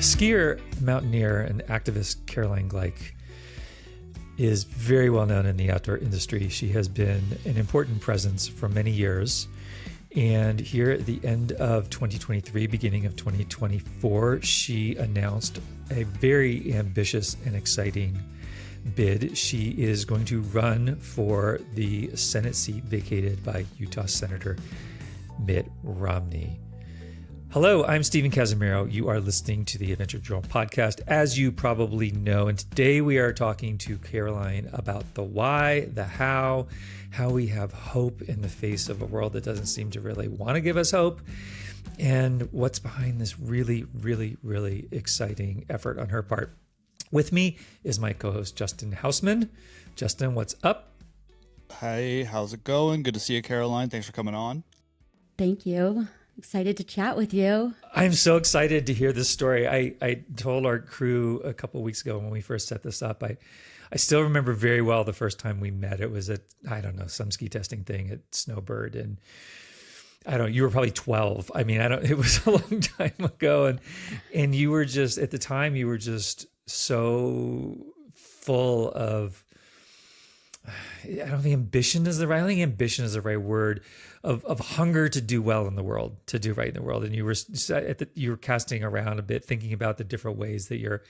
Skier, mountaineer, and activist Caroline Gleich is very well known in the outdoor industry. She has been an important presence for many years. And here at the end of 2023, beginning of 2024, she announced a very ambitious and exciting bid. She is going to run for the Senate seat vacated by Utah Senator Mitt Romney. Hello, I'm Stephen Casimiro. You are listening to the Adventure Journal podcast, as you probably know. And today we are talking to Caroline about the why, the how we have hope in the face of a world that doesn't seem to really want to give us hope, and what's behind this really, really, really exciting effort on her part. With me is my co-host, Justin Hausman. Justin, what's up? Hey, how's it going? Good to see you, Caroline. Thanks for coming on. Thank you. Excited to chat with you. I'm so excited to hear this story. I told our crew a couple of weeks ago when we first set this up, I still remember very well the first time we met. It was at, some ski testing thing at Snowbird. And you were probably 12. It was a long time ago. And you were just, at the time, you were just so full of, I don't think ambition is the right word, of hunger to do well in the world, to do right in the world. And you were casting around a bit, thinking about the different ways that your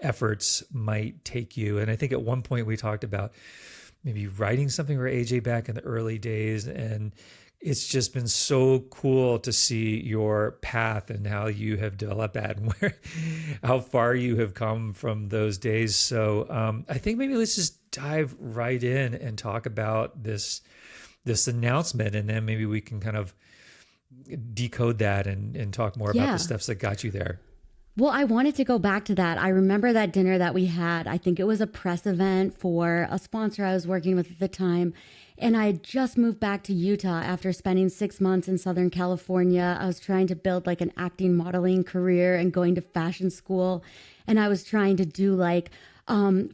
efforts might take you. And I think at one point we talked about maybe writing something for AJ back in the early days. And it's just been so cool to see your path and how you have developed that and how far you have come from those days. So I think maybe let's just dive right in and talk about this announcement, and then maybe we can kind of decode that and talk more about the steps that got you there. Well, I wanted to go back to that. I remember that dinner that we had. I think it was a press event for a sponsor I was working with at the time. And I had just moved back to Utah after spending 6 months in Southern California. I was trying to build like an acting modeling career and going to fashion school. And I was trying to do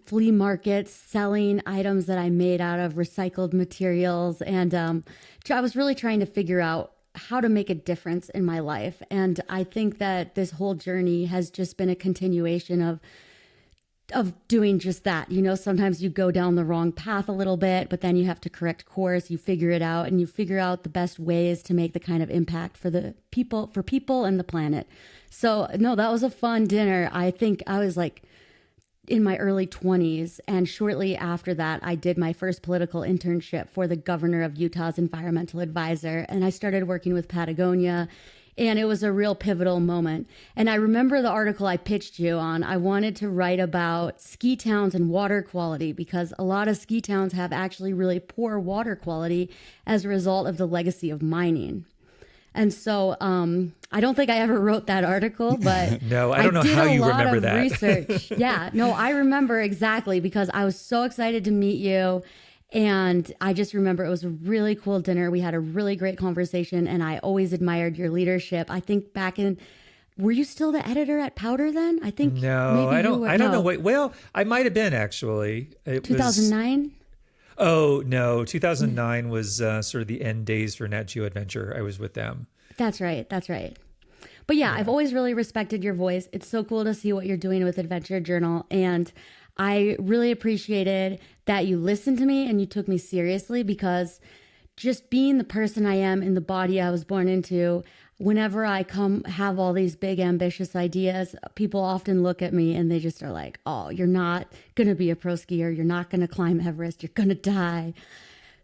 flea markets, selling items that I made out of recycled materials. And I was really trying to figure out how to make a difference in my life. And I think that this whole journey has just been a continuation of doing just that. Sometimes you go down the wrong path a little bit, but then you have to correct course, you figure it out, and you figure out the best ways to make the kind of impact for people and the planet. So no, that was a fun dinner. I think I was in my early 20s. And shortly after that, I did my first political internship for the governor of Utah's environmental advisor. And I started working with Patagonia. And it was a real pivotal moment. And I remember the article I pitched you on. I wanted to write about ski towns and water quality, because a lot of ski towns have actually really poor water quality as a result of the legacy of mining. And so I don't think I ever wrote that article, but no, I don't know how you remember that. Research. Yeah, no, I remember exactly, because I was so excited to meet you. And I just remember it was a really cool dinner. We had a really great conversation, and I always admired your leadership. I think were you still the editor at Powder then? I think no, I don't know. Wait, well, I might have been actually. 2009. Oh, no. 2009 was sort of the end days for Nat Geo Adventure. I was with them. That's right. But yeah, I've always really respected your voice. It's so cool to see what you're doing with Adventure Journal. And I really appreciated that you listened to me and you took me seriously, because just being the person I am in the body I was born into, whenever I have all these big ambitious ideas, people often look at me and they just are like, oh, you're not going to be a pro skier. You're not going to climb Everest. You're going to die.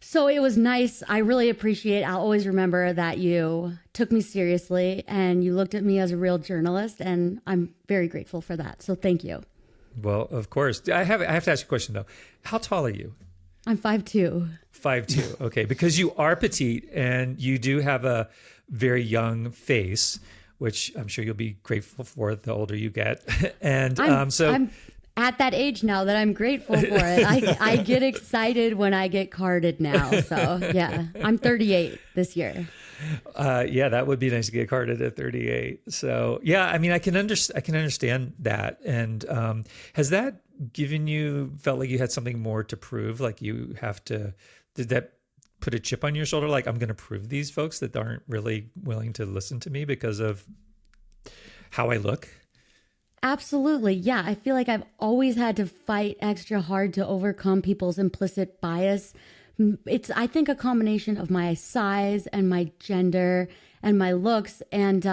So it was nice. I really appreciate, I'll always remember that you took me seriously and you looked at me as a real journalist, and I'm very grateful for that. So thank you. Well, of course. I have to ask you a question though. How tall are you? I'm 5'2". 5'2". Okay. Because you are petite and you do have a very young face, which I'm sure you'll be grateful for the older you get. And I'm at that age now that I'm grateful for it. I get excited when I get carded now. So yeah, I'm 38 this year. That would be nice to get carded at 38. So yeah, I can understand that. And has that felt like you had something more to prove? Like did that put a chip on your shoulder? Like, I'm going to prove these folks that aren't really willing to listen to me because of how I look? Absolutely. Yeah. I feel like I've always had to fight extra hard to overcome people's implicit bias. It's, I think, a combination of my size and my gender and my looks. And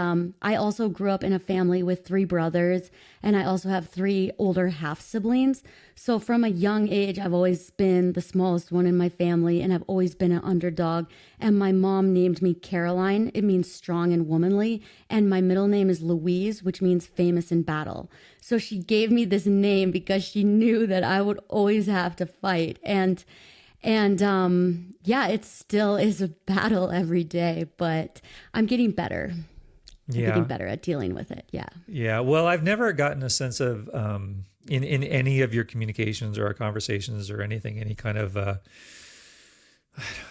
I also grew up in a family with three brothers, and I also have three older half siblings. So from a young age, I've always been the smallest one in my family, and I've always been an underdog. And my mom named me Caroline. It means strong and womanly. And my middle name is Louise, which means famous in battle. So she gave me this name because she knew that I would always have to fight. And yeah, it still is a battle every day, but I'm getting better. I'm getting better at dealing with it. Yeah. Yeah. Well, I've never gotten a sense of, in any of your communications or our conversations or anything, any kind of, I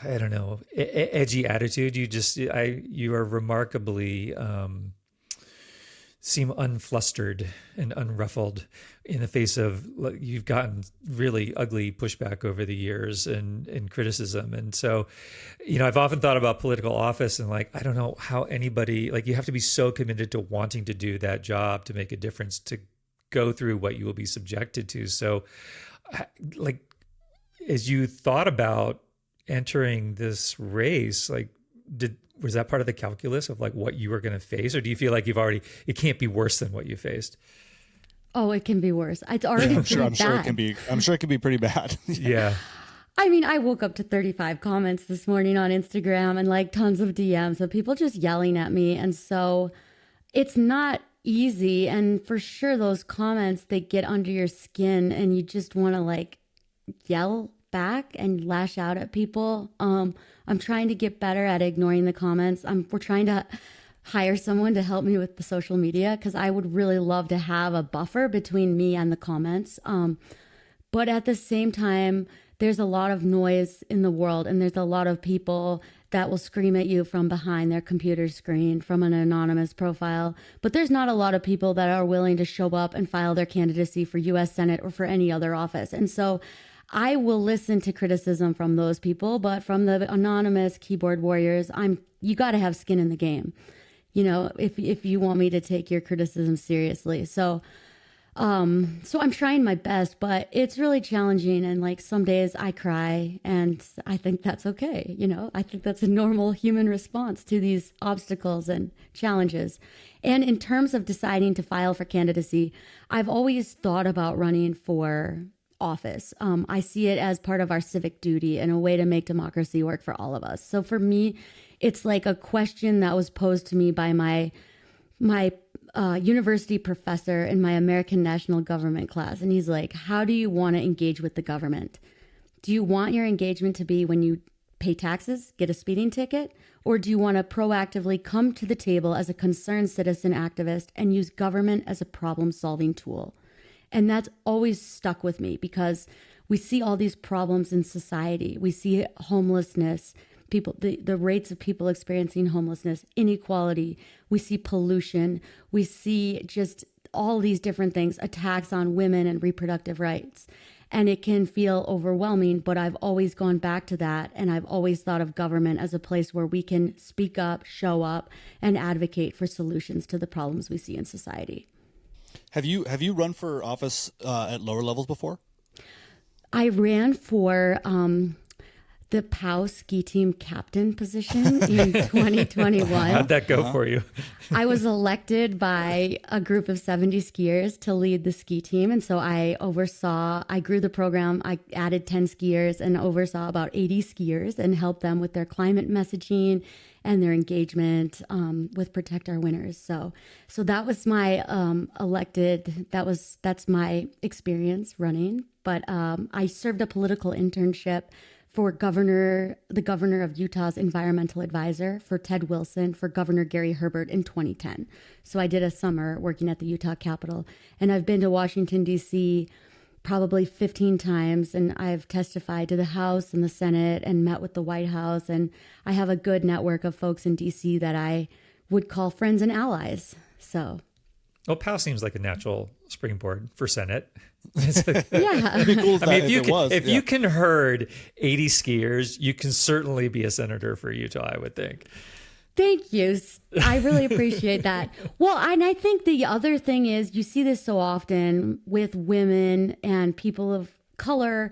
don't know, edgy attitude. You are remarkably, seem unflustered and unruffled in the face of, you've gotten really ugly pushback over the years and criticism. And so, I've often thought about political office and I don't know how anybody, you have to be so committed to wanting to do that job to make a difference, to go through what you will be subjected to. So as you thought about entering this race, was that part of the calculus of what you were going to face? Or do you feel like it can't be worse than what you faced? Oh, it can be worse. It's already I'm sure bad. I'm sure it can be pretty bad. Yeah. I mean, I woke up to 35 comments this morning on Instagram and tons of DMs of people just yelling at me. And so it's not easy. And for sure, those comments, they get under your skin and you just want to yell back and lash out at people. I'm trying to get better at ignoring the comments. We're trying to hire someone to help me with the social media because I would really love to have a buffer between me and the comments. But at the same time, there's a lot of noise in the world, and there's a lot of people that will scream at you from behind their computer screen from an anonymous profile. But there's not a lot of people that are willing to show up and file their candidacy for U.S. Senate or for any other office. And so I will listen to criticism from those people, but from the anonymous keyboard warriors, you got to have skin in the game, if you want me to take your criticism seriously. So I'm trying my best, but it's really challenging. And some days I cry, and I think that's okay. I think that's a normal human response to these obstacles and challenges. And in terms of deciding to file for candidacy, I've always thought about running for office. I see it as part of our civic duty and a way to make democracy work for all of us. So for me, it's a question that was posed to me by my university professor in my American National Government class. And he's like, how do you want to engage with the government? Do you want your engagement to be when you pay taxes, get a speeding ticket? Or do you want to proactively come to the table as a concerned citizen activist and use government as a problem-solving tool? And that's always stuck with me because we see all these problems in society. We see homelessness, the rates of people experiencing homelessness, inequality. We see pollution. We see just all these different things, attacks on women and reproductive rights. And it can feel overwhelming, but I've always gone back to that. And I've always thought of government as a place where we can speak up, show up, and advocate for solutions to the problems we see in society. Have you run for office at lower levels before? I ran for the POW ski team captain position in 2021. How'd that go for you? I was elected by a group of 70 skiers to lead the ski team. And so I grew the program. I added 10 skiers and oversaw about 80 skiers and helped them with their climate messaging and their engagement with Protect Our Winners. So that was my that's my experience running. But I served a political internship for the governor of Utah's environmental advisor for Ted Wilson, for Governor Gary Herbert in 2010. So I did a summer working at the Utah Capitol, and I've been to Washington, D.C. probably 15 times, and I've testified to the House and the Senate and met with the White House, and I have a good network of folks in D.C. that I would call friends and allies. So, well, POW seems like a natural springboard for Senate. Yeah. It'd be cool if you can herd 80 skiers, you can certainly be a senator for Utah, I would think. Thank you. I really appreciate that. Well, and I think the other thing is you see this so often with women and people of color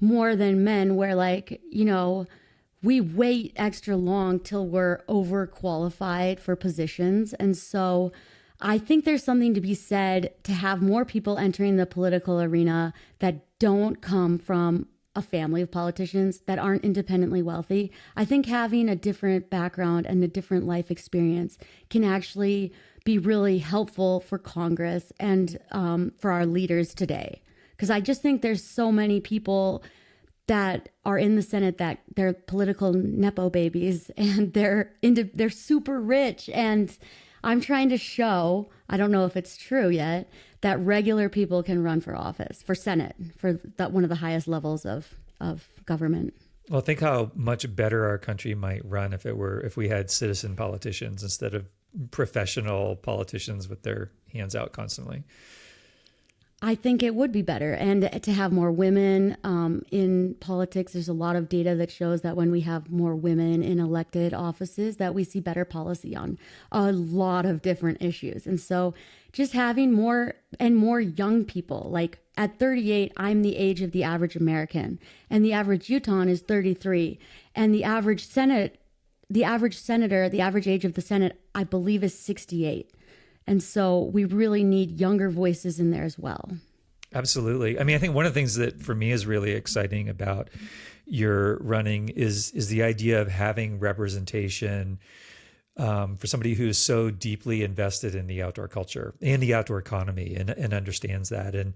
more than men, where like, we wait extra long till we're overqualified for positions. And so I think there's something to be said to have more people entering the political arena that don't come from a family of politicians, that aren't independently wealthy. I think having a different background and a different life experience can actually be really helpful for Congress and for our leaders today. Because I just think there's so many people that are in the Senate that they're political Nepo babies and they're super rich. And I'm trying to show, I don't know if it's true yet, that regular people can run for office, for Senate, for that one of the highest levels of government. Well, think how much better our country might run if we had citizen politicians instead of professional politicians with their hands out constantly. I think it would be better. And to have more women in politics, there's a lot of data that shows that when we have more women in elected offices, that we see better policy on a lot of different issues. And so just having more and more young people, like at 38, I'm the age of the average American, and the average Utahn is 33. And the average senator, the average age of the Senate, I believe, is 68. And so we really need younger voices in there as well. Absolutely. I mean, I think one of the things that for me is really exciting about your running is the idea of having representation for somebody who's so deeply invested in the outdoor culture and the outdoor economy and understands that. And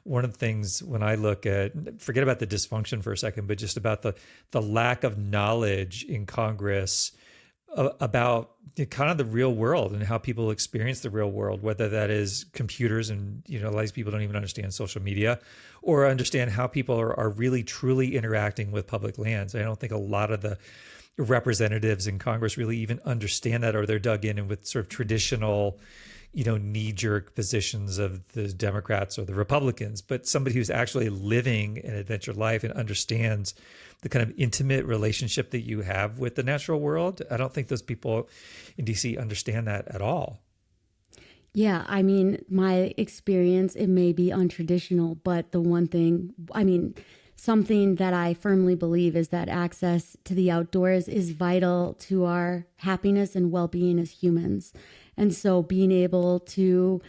one of the things when I look at, forget about the dysfunction for a second, but just about the lack of knowledge in Congress about kind of the real world and how people experience the real world, whether that is computers and, a lot of these people don't even understand social media or understand how people are really truly interacting with public lands. I don't think a lot of the representatives in Congress really even understand that, or they're dug in with sort of traditional, knee-jerk positions of the Democrats or the Republicans, but somebody who's actually living an adventure life and understands the kind of intimate relationship that you have with the natural world. I don't think those people in DC understand that at all. Yeah, I mean, my experience, it may be untraditional, but the one thing, something that I firmly believe is that access to the outdoors is vital to our happiness and well-being as humans. And so being able to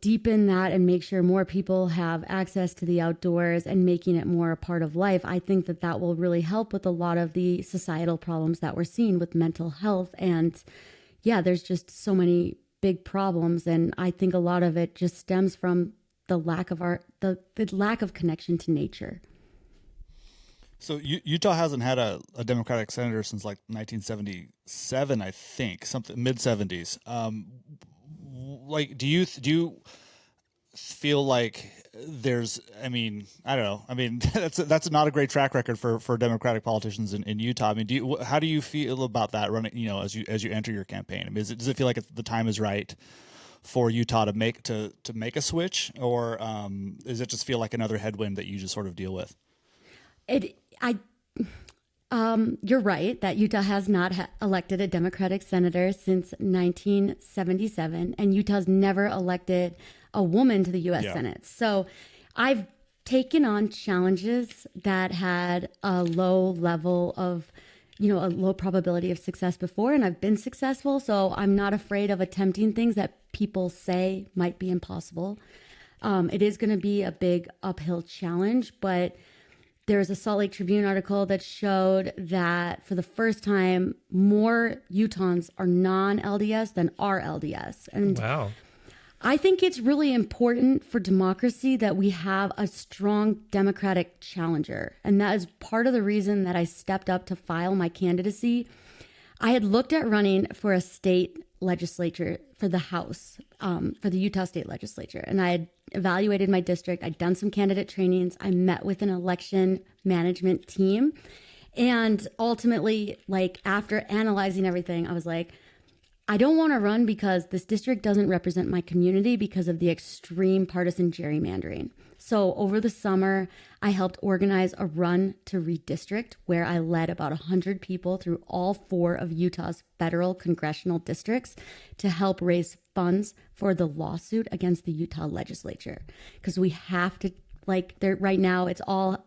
deepen that and make sure more people have access to the outdoors and making it more a part of life, I think that will really help with a lot of the societal problems that we're seeing with mental health. And yeah, there's just so many big problems. And I think a lot of it just stems from the lack of the lack of connection to nature. So Utah hasn't had a Democratic senator since like 1977, I think, something mid 70s. Like, do you feel like there's? I mean, I don't know. I mean, that's not a great track record for Democratic politicians in Utah. I mean, how do you feel about that running? As you enter your campaign, I mean, does it feel like the time is right for Utah to make a switch, or does it just feel like another headwind that you just sort of deal with? You're right that Utah has not elected a Democratic senator since 1977, and Utah's never elected a woman to the U.S. Senate. So I've taken on challenges that had a low level of, a low probability of success before, and I've been successful. So I'm not afraid of attempting things that people say might be impossible. It is going to be a big uphill challenge, but there's a Salt Lake Tribune article that showed that for the first time, more Utahns are non-LDS than are LDS. And wow. I think it's really important for democracy that we have a strong Democratic challenger. And that is part of the reason that I stepped up to file my candidacy. I had looked at running for a state legislature for the House, for the Utah State Legislature. And I had evaluated my district. I'd done some candidate trainings. I met with an election management team. And ultimately, like after analyzing everything, I was like, I don't want to run because this district doesn't represent my community because of the extreme partisan gerrymandering. So over the summer, I helped organize a run to redistrict where I led about 100 people through all 4 of Utah's federal congressional districts to help raise funds for the lawsuit against the Utah legislature. Because we have to, right now, it's all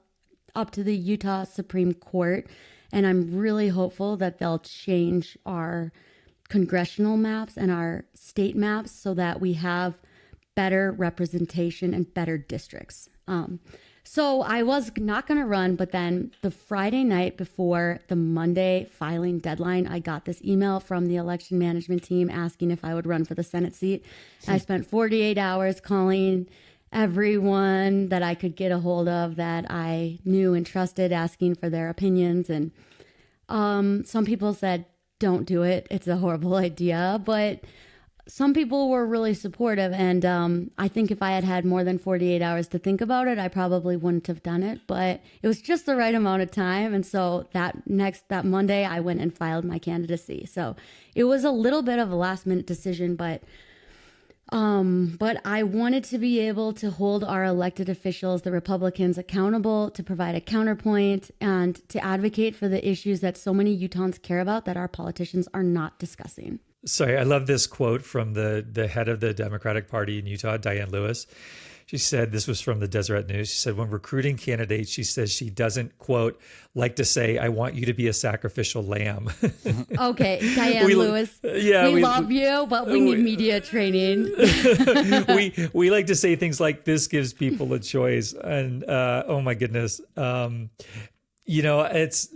up to the Utah Supreme Court. And I'm really hopeful that they'll change our congressional maps and our state maps so that we have better representation and better districts. So I was not going to run, but then the Friday night before the Monday filing deadline, I got this email from the election management team asking if I would run for the Senate seat. I spent 48 hours calling everyone that I could get a hold of that I knew and trusted, asking for their opinions. And some people said, don't do it. It's a horrible idea. But some people were really supportive. And I think if I had had more than 48 hours to think about it, I probably wouldn't have done it. But it was just the right amount of time. And so that Monday, I went and filed my candidacy. So it was a little bit of a last minute decision, but I wanted to be able to hold our elected officials, the Republicans, accountable, to provide a counterpoint, and to advocate for the issues that so many Utahns care about that our politicians are not discussing. Sorry, I love this quote from the head of the Democratic Party in Utah, Diane Lewis. She said, this was from the Deseret News. She said, when recruiting candidates, she says she doesn't, quote, like to say, I want you to be a sacrificial lamb. Okay, Diane Lewis. Yeah, we love you, but we need media training. we like to say things like this gives people a choice. And oh my goodness. It's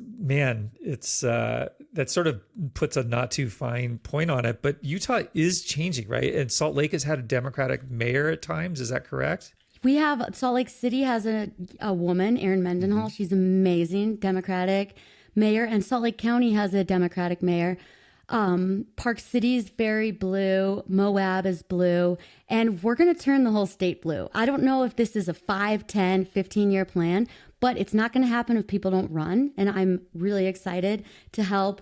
that sort of puts a not too fine point on it, but Utah is changing, right? And Salt Lake has had a Democratic mayor at times. Is that correct? Salt Lake City has a woman, Erin Mendenhall. She's amazing, Democratic mayor. And Salt Lake County has a Democratic mayor. Park City is very blue. Moab is blue. And we're going to turn the whole state blue. I don't know if this is a 5, 10, 15-year plan, but it's not going to happen if people don't run. And I'm really excited to help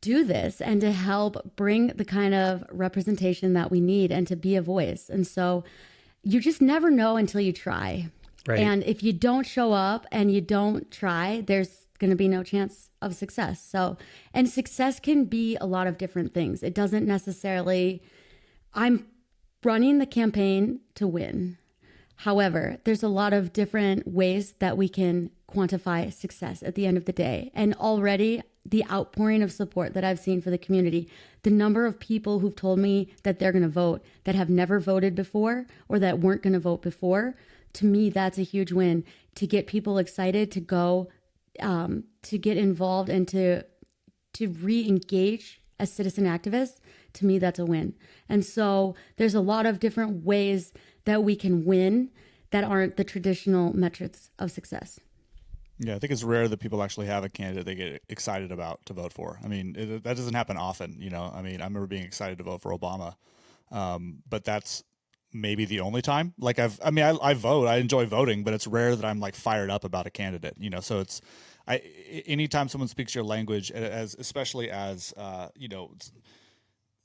do this and to help bring the kind of representation that we need and to be a voice. And so you just never know until you try. Right. And if you don't show up and you don't try, there's going to be no chance of success. So, and success can be a lot of different things. It doesn't necessarily, I'm running the campaign to win. However, there's a lot of different ways that we can quantify success at the end of the day. And already the outpouring of support that I've seen for the community, the number of people who've told me that they're going to vote that have never voted before or that weren't going to vote before, to me, that's a huge win. To get people excited to go, to get involved and to re-engage as citizen activists, to me, that's a win. And so there's a lot of different ways that we can win that aren't the traditional metrics of success. Yeah, I think it's rare that people actually have a candidate they get excited about to vote for. I mean, that doesn't happen often, I mean, I remember being excited to vote for Obama, but that's maybe the only time. I vote, I enjoy voting, but it's rare that I'm fired up about a candidate, so it's, anytime someone speaks your language, especially as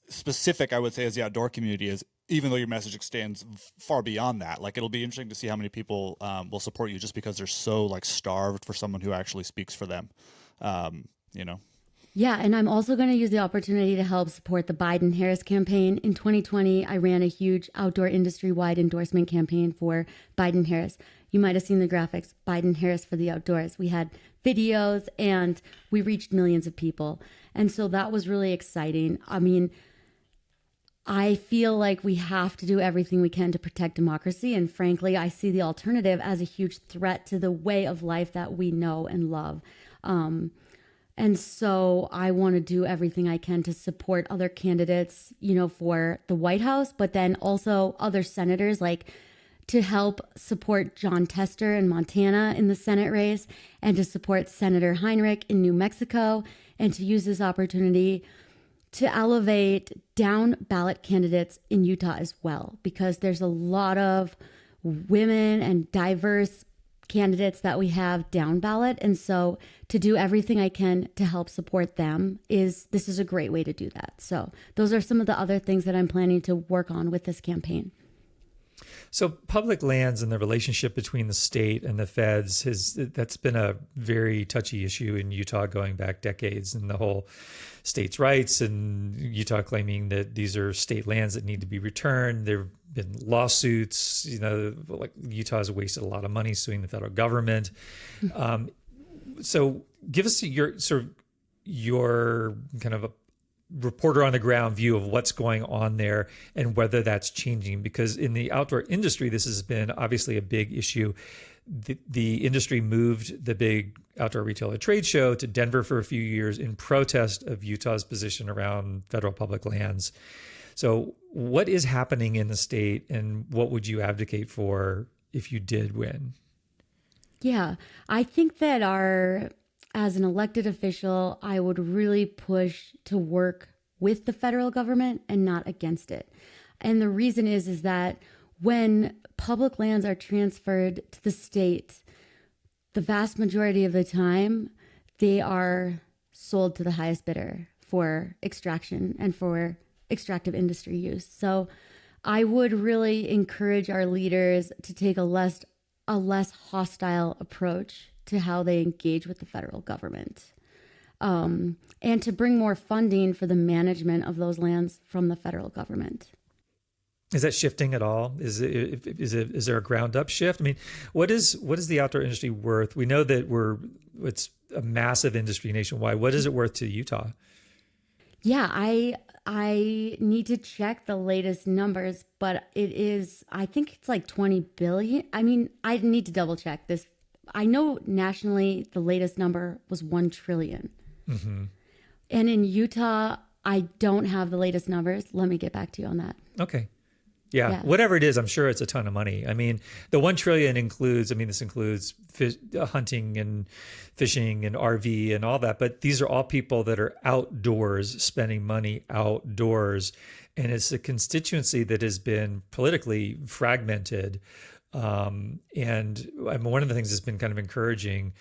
specific, I would say, as the outdoor community is, even though your message extends far beyond that. It'll be interesting to see how many people will support you just because they're so starved for someone who actually speaks for them. Yeah, and I'm also going to use the opportunity to help support the Biden-Harris campaign. In 2020, I ran a huge outdoor industry-wide endorsement campaign for Biden-Harris. You might have seen the graphics, Biden-Harris for the outdoors. We had videos and we reached millions of people. And so that was really exciting. I mean, I feel like we have to do everything we can to protect democracy. And frankly, I see the alternative as a huge threat to the way of life that we know and love. And so I want to do everything I can to support other candidates, for the White House, but then also other senators, to help support John Tester in Montana in the Senate race, and to support Senator Heinrich in New Mexico, and to use this opportunity to elevate down ballot candidates in Utah as well, because there's a lot of women and diverse candidates that we have down ballot. And so to do everything I can to help support them this is a great way to do that. So those are some of the other things that I'm planning to work on with this campaign. So public lands and the relationship between the state and the feds that's been a very touchy issue in Utah going back decades, and the whole states' rights and Utah claiming that these are state lands that need to be returned. There have been lawsuits, like Utah has wasted a lot of money suing the federal government. So give us your kind of a reporter on the ground view of what's going on there and whether that's changing, because in the outdoor industry, this has been obviously a big issue. The industry moved the big outdoor retailer trade show to Denver for a few years in protest of Utah's position around federal public lands. So what is happening in the state, and what would you advocate for if you did win? Yeah, I think that as an elected official, I would really push to work with the federal government and not against it. And the reason is that when public lands are transferred to the state, the vast majority of the time, they are sold to the highest bidder for extraction and for extractive industry use. So I would really encourage our leaders to take a less hostile approach to how they engage with the federal government, and to bring more funding for the management of those lands from the federal government. Is that shifting at all? Is there a ground up shift? I mean, what is the outdoor industry worth? We know that it's a massive industry nationwide. What is it worth to Utah? Yeah, I need to check the latest numbers, but I think it's like 20 billion. I mean, I need to double check this. I know nationally the latest number was 1 trillion. Mm-hmm. And in Utah, I don't have the latest numbers. Let me get back to you on that. Okay. Yeah. Whatever it is, I'm sure it's a ton of money. I mean, the 1 trillion includes hunting and fishing and RV and all that, but these are all people that are outdoors, spending money outdoors. And it's a constituency that has been politically fragmented. And one of the things that's been kind of encouraging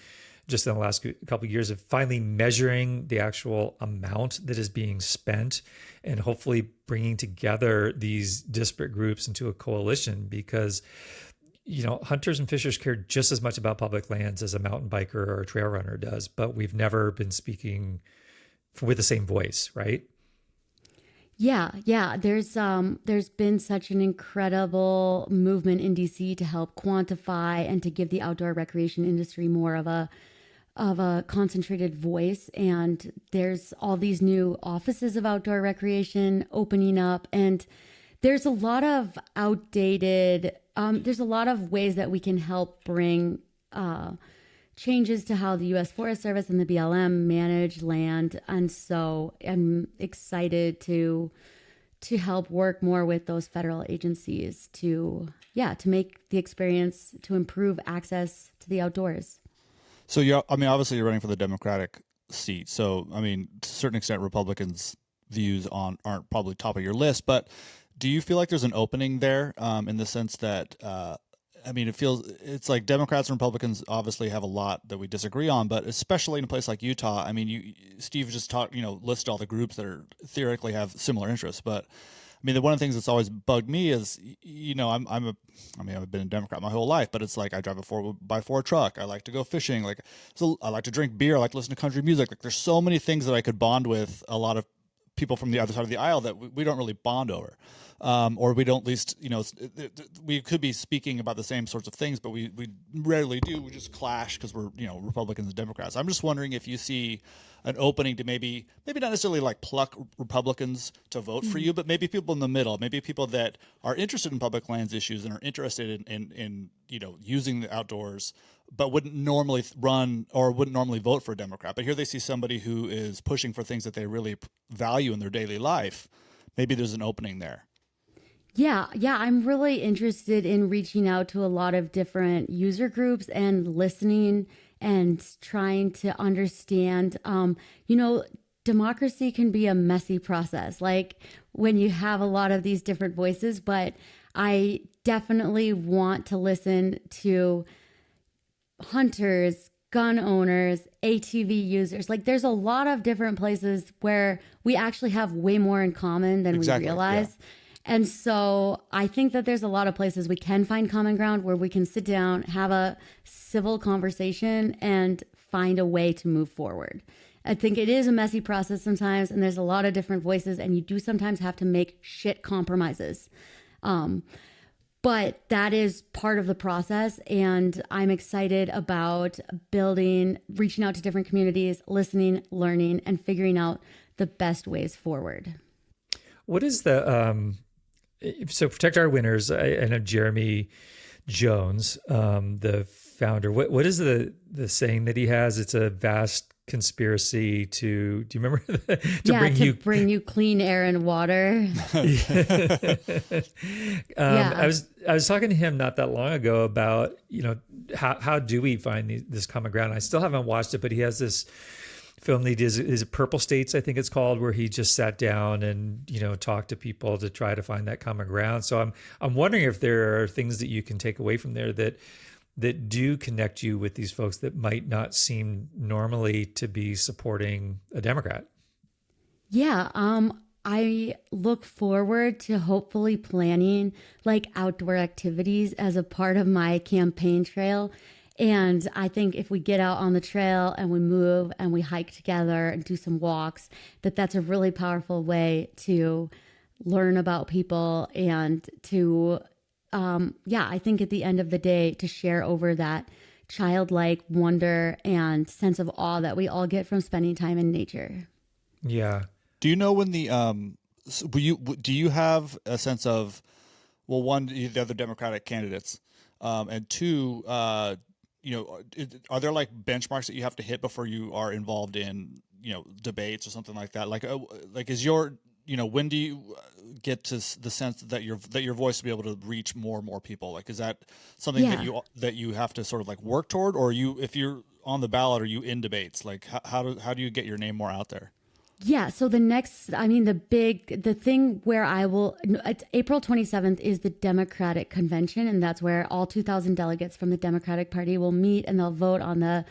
just in the last couple of years of finally measuring the actual amount that is being spent and hopefully bringing together these disparate groups into a coalition, because, hunters and fishers care just as much about public lands as a mountain biker or a trail runner does, but we've never been speaking with the same voice, right? Yeah. There's been such an incredible movement in DC to help quantify and to give the outdoor recreation industry more of a concentrated voice. And there's all these new offices of outdoor recreation opening up, and there's a lot of there's a lot of ways that we can help bring changes to how the U.S. Forest Service and the BLM manage land. And so I'm excited to help work more with those federal agencies to make the experience, to improve access to the outdoors. So obviously you're running for the Democratic seat. So, to a certain extent, Republicans' views aren't probably top of your list, but do you feel like there's an opening there, in the sense that, it's like Democrats and Republicans obviously have a lot that we disagree on, but especially in a place like Utah, Steve just listed all the groups that theoretically have similar interests, but one of the things that's always bugged me is, I've been a Democrat my whole life, but it's like I drive a 4x4 truck. I like to go fishing. So I like to drink beer. I like to listen to country music. There's so many things that I could bond with a lot of people from the other side of the aisle that we don't really bond over. Or we don't, at least, we could be speaking about the same sorts of things, but we rarely do. We just clash because we're, Republicans and Democrats. I'm just wondering if you see an opening to maybe not necessarily pluck Republicans to vote for you, but maybe people in the middle, maybe people that are interested in public lands issues and are interested in using the outdoors, but wouldn't normally run or wouldn't normally vote for a Democrat. But here they see somebody who is pushing for things that they really value in their daily life. Maybe there's an opening there. Yeah, I'm really interested in reaching out to a lot of different user groups and listening and trying to understand, democracy can be a messy process, when you have a lot of these different voices, but I definitely want to listen to hunters, gun owners, ATV users. Like there's a lot of different places where we actually have way more in common than we realize. Yeah. And so I think that there's a lot of places we can find common ground where we can sit down, have a civil conversation, and find a way to move forward. I think it is a messy process sometimes, and there's a lot of different voices, and you do sometimes have to make shit compromises. But that is part of the process, and I'm excited about reaching out to different communities, listening, learning, and figuring out the best ways forward. What is so Protect Our Winners? I know Jeremy Jones, the founder. What is the saying that he has? It's a vast conspiracy to, do you remember bring you clean air and water. I was talking to him not that long ago about, how do we find this common ground? I still haven't watched it, but he has this film that he did, is it Purple States, I think it's called, where he just sat down and, talked to people to try to find that common ground. So I'm wondering if there are things that you can take away from there that do connect you with these folks that might not seem normally to be supporting a Democrat. Yeah. I look forward to hopefully planning like outdoor activities as a part of my campaign trail. And I think if we get out on the trail and we move and we hike together and do some walks, that's a really powerful way to learn about people and to I think at the end of the day, to share over that childlike wonder and sense of awe that we all get from spending time in nature. Yeah. Do you know when do you have a sense of, well, one, the other Democratic candidates, and two, are there like benchmarks that you have to hit before you are involved in, debates or something like that? Like is your, when do you get to the sense that your voice will be able to reach more and more people? Like, is that something that you have to sort of like work toward, or if you're on the ballot, are you in debates? Like, how do you get your name more out there? Yeah. So the thing where it's April 27th is the Democratic convention. And that's where all 2,000 delegates from the Democratic Party will meet and they'll vote on the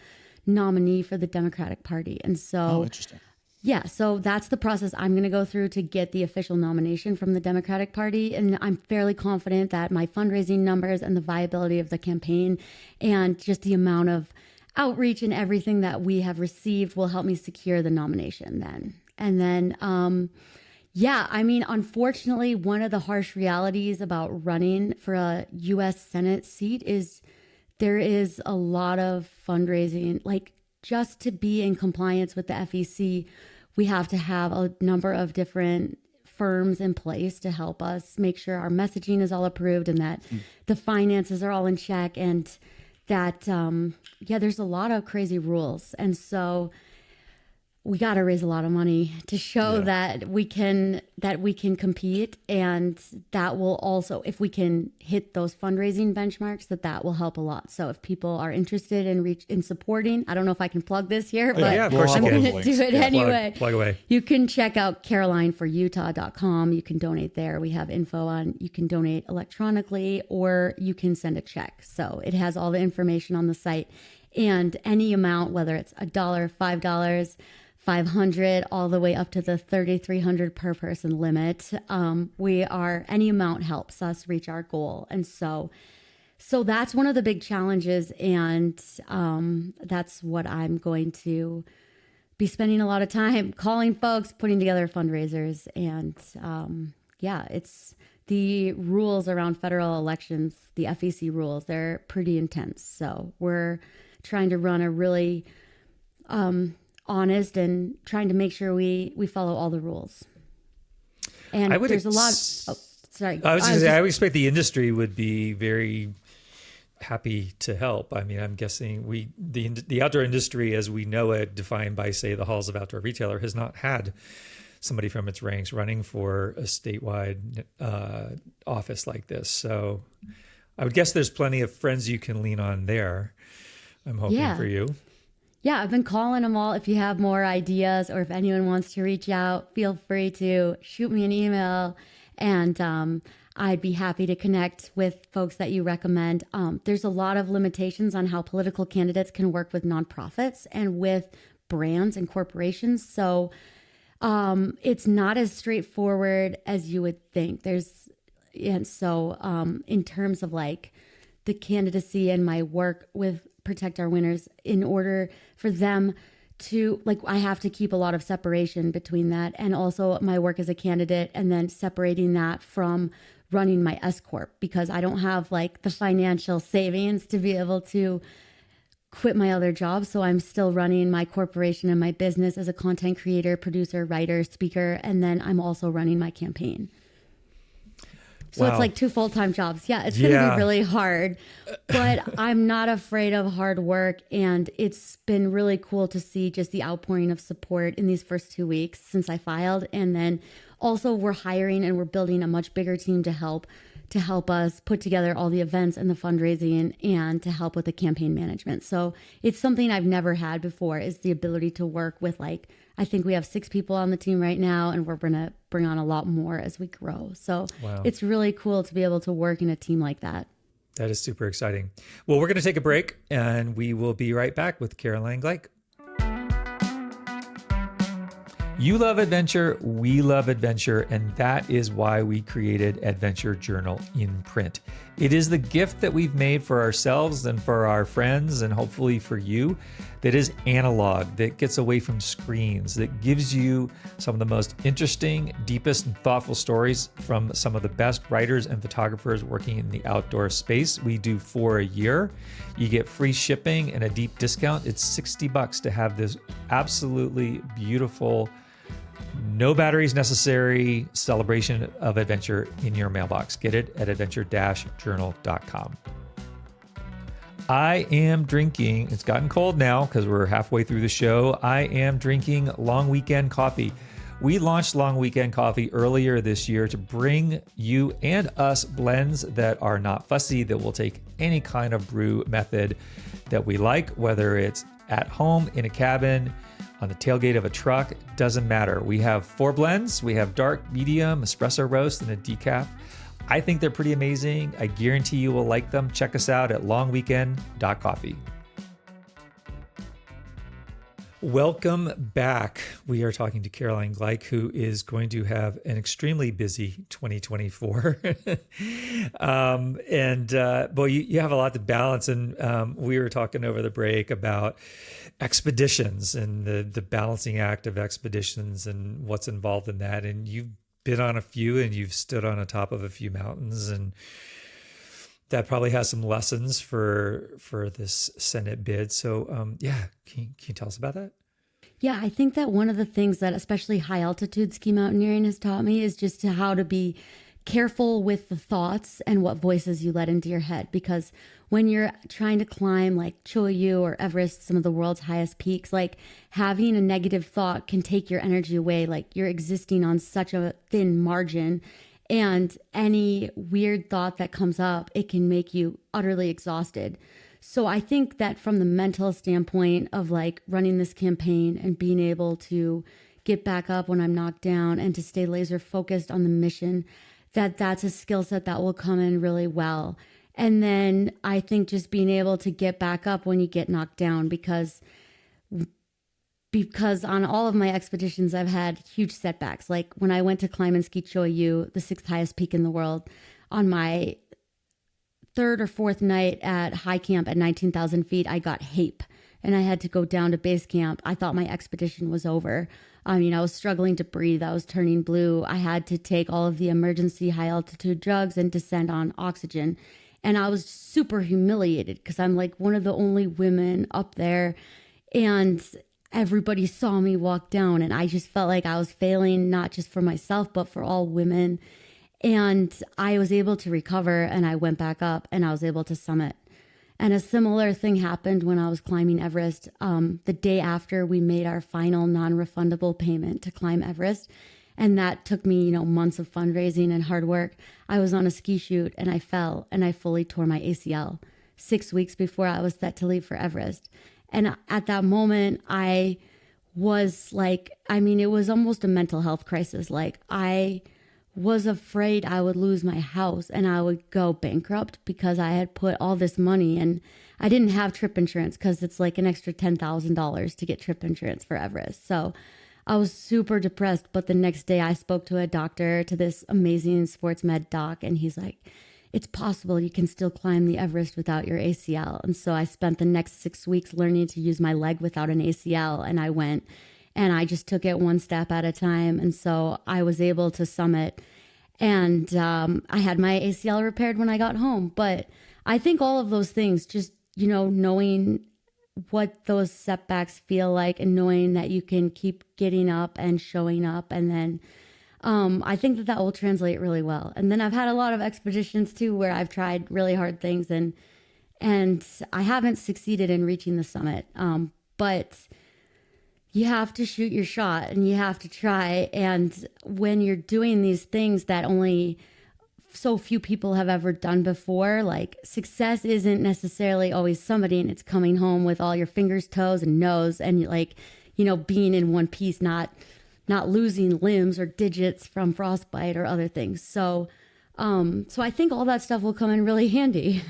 nominee for the Democratic Party. And so, interesting. Yeah, so that's the process I'm going to go through to get the official nomination from the Democratic Party. And I'm fairly confident that my fundraising numbers and the viability of the campaign and just the amount of outreach and everything that we have received will help me secure the nomination then. And then, unfortunately, one of the harsh realities about running for a U.S. Senate seat is there is a lot of fundraising. Like, just to be in compliance with the FEC, we have to have a number of different firms in place to help us make sure our messaging is all approved and that the finances are all in check, and that, there's a lot of crazy rules. And so we got to raise a lot of money to show that we can compete, and that will also, if we can hit those fundraising benchmarks, that will help a lot. So if people are interested in supporting, I don't know if I can plug this here, but of course I'm going to do it anyway. Plug away. You can check out carolineforutah.com. You can donate there. We have info on, you can donate electronically or you can send a check. So it has all the information on the site, and any amount, whether it's $1, $5, 500 all the way up to the 3,300 per person limit. Any amount helps us reach our goal. And so that's one of the big challenges. And that's what I'm going to be spending a lot of time calling folks, putting together fundraisers. And it's the rules around federal elections, the FEC rules, they're pretty intense. So we're trying to run a really honest and trying to make sure we follow all the rules. And there's a lot. Sorry. I was going to say, I would expect the industry would be very happy to help. I mean, I'm guessing the outdoor industry as we know it, defined by, say, the Halls of Outdoor Retailer, has not had somebody from its ranks running for a statewide office like this. So I would guess there's plenty of friends you can lean on there. I'm hoping for you. Yeah, I've been calling them all. If you have more ideas or if anyone wants to reach out, feel free to shoot me an email. And I'd be happy to connect with folks that you recommend. There's a lot of limitations on how political candidates can work with nonprofits and with brands and corporations. So it's not as straightforward as you would think. In terms of like the candidacy and my work with Protect Our Winners, in order for them to, like, I have to keep a lot of separation between that and also my work as a candidate, and then separating that from running my S Corp, because I don't have like the financial savings to be able to quit my other job. So I'm still running my corporation and my business as a content creator, producer, writer, speaker, and then I'm also running my campaign. So It's like 2 full-time jobs. Yeah, it's going to be really hard, but I'm not afraid of hard work. And it's been really cool to see just the outpouring of support in these first 2 weeks since I filed. And then also we're hiring and we're building a much bigger team to help us put together all the events and the fundraising and to help with the campaign management. So it's something I've never had before, is the ability to work with, like, I think we have 6 people on the team right now, and we're going to bring on a lot more as we grow. So It's really cool to be able to work in a team like that. That is super exciting. Well, we're going to take a break, and we will be right back with Caroline Gleich. You love adventure, we love adventure, and that is why we created Adventure Journal in print. It is the gift that we've made for ourselves and for our friends, and hopefully for you, that is analog, that gets away from screens, that gives you some of the most interesting, deepest, and thoughtful stories from some of the best writers and photographers working in the outdoor space. We do 4 a year. You get free shipping and a deep discount. It's $60 to have this absolutely beautiful, no batteries necessary celebration of adventure in your mailbox. Get it at adventure-journal.com. I am drinking, it's gotten cold now because we're halfway through the show. I am drinking Long Weekend Coffee. We launched Long Weekend Coffee earlier this year to bring you and us blends that are not fussy, that will take any kind of brew method that we like, whether it's at home, in a cabin, on the tailgate of a truck, doesn't matter. We have 4 blends. We have dark, medium, espresso roast, and a decaf. I think they're pretty amazing. I guarantee you will like them. Check us out at longweekend.coffee. Welcome back. We are talking to Caroline Gleich, who is going to have an extremely busy 2024. Boy, you have a lot to balance. And we were talking over the break about expeditions and the balancing act of expeditions and what's involved in that. And you've been on a few, and you've stood on the top of a few mountains, and that probably has some lessons for this Senate bid. So can you tell us about that? Yeah, I think that one of the things that especially high altitude ski mountaineering has taught me is just how to be careful with the thoughts and what voices you let into your head. Because when you're trying to climb like Cho-Yu or Everest, some of the world's highest peaks, like having a negative thought can take your energy away. Like you're existing on such a thin margin, and any weird thought that comes up, it can make you utterly exhausted. So I think that from the mental standpoint of like running this campaign and being able to get back up when I'm knocked down and to stay laser focused on the mission, that's a skill set that will come in really well. And then I think just being able to get back up when you get knocked down, because on all of my expeditions, I've had huge setbacks. Like when I went to climb and ski Cho-Yu, the 6th highest peak in the world, on my 3rd or 4th night at high camp at 19,000 feet, I got HAPE and I had to go down to base camp. I thought my expedition was over. I was struggling to breathe. I was turning blue. I had to take all of the emergency high altitude drugs and descend on oxygen. And I was super humiliated because I'm like one of the only women up there. And everybody saw me walk down, and I just felt like I was failing, not just for myself, but for all women. And I was able to recover, and I went back up, and I was able to summit. And a similar thing happened when I was climbing Everest. The day after we made our final non-refundable payment to climb Everest, and that took me, months of fundraising and hard work. I was on a ski chute and I fell and I fully tore my ACL 6 weeks before I was set to leave for Everest. And at that moment, I was like, it was almost a mental health crisis. Like I was afraid I would lose my house and I would go bankrupt because I had put all this money and I didn't have trip insurance because it's like an extra $10,000 to get trip insurance for Everest. So I was super depressed. But the next day I spoke to a doctor, to this amazing sports med doc, and he's like, it's possible you can still climb the Everest without your ACL. And so I spent the next 6 weeks learning to use my leg without an ACL. And I went and I just took it one step at a time. And so I was able to summit. And I had my ACL repaired when I got home. But I think all of those things, just, knowing what those setbacks feel like and knowing that you can keep getting up and showing up. And then I think that will translate really well. And then I've had a lot of expeditions too, where I've tried really hard things and I haven't succeeded in reaching the summit. But you have to shoot your shot and you have to try. And when you're doing these things that only so few people have ever done before, like success isn't necessarily always summiting. It's coming home with all your fingers, toes, and nose, and being in one piece, not losing limbs or digits from frostbite or other things. So I think all that stuff will come in really handy.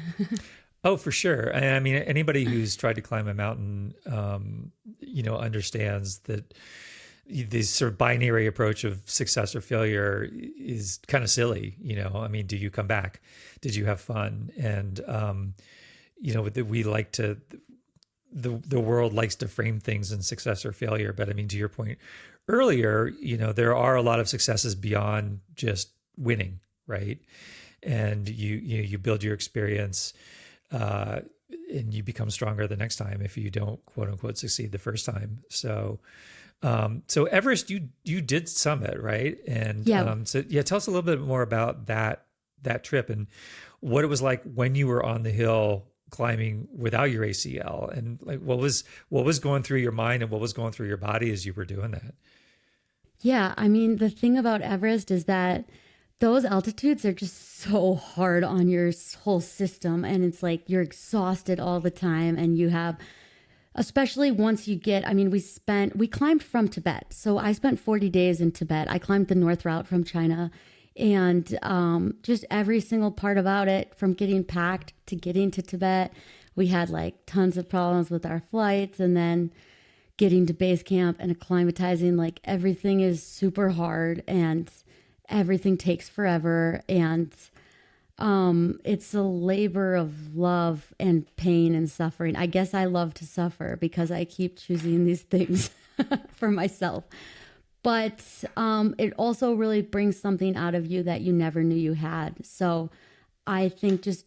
Oh, for sure. I mean, anybody who's tried to climb a mountain, understands that this sort of binary approach of success or failure is kind of silly. I mean, do you come back? Did you have fun? And, we like to, the world likes to frame things in success or failure. But I mean, to your point earlier, there are a lot of successes beyond just winning, right? And you build your experience, and you become stronger the next time if you don't quote unquote succeed the first time. So Everest, you did summit, right? And yeah. Tell us a little bit more about that trip and what it was like when you were on the hill climbing without your ACL, and like what was going through your mind and what was going through your body as you were doing that. Yeah, I mean, the thing about Everest is that those altitudes are just so hard on your whole system. And it's like you're exhausted all the time. And you have, especially once you get, I mean, we climbed from Tibet. So I spent 40 days in Tibet. I climbed the North Route from China. And just every single part about it, from getting packed to getting to Tibet, we had like tons of problems with our flights. And then getting to base camp and acclimatizing, like everything is super hard and everything takes forever. And it's a labor of love and pain and suffering. I guess I love to suffer because I keep choosing these things for myself. But it also really brings something out of you that you never knew you had. So I think just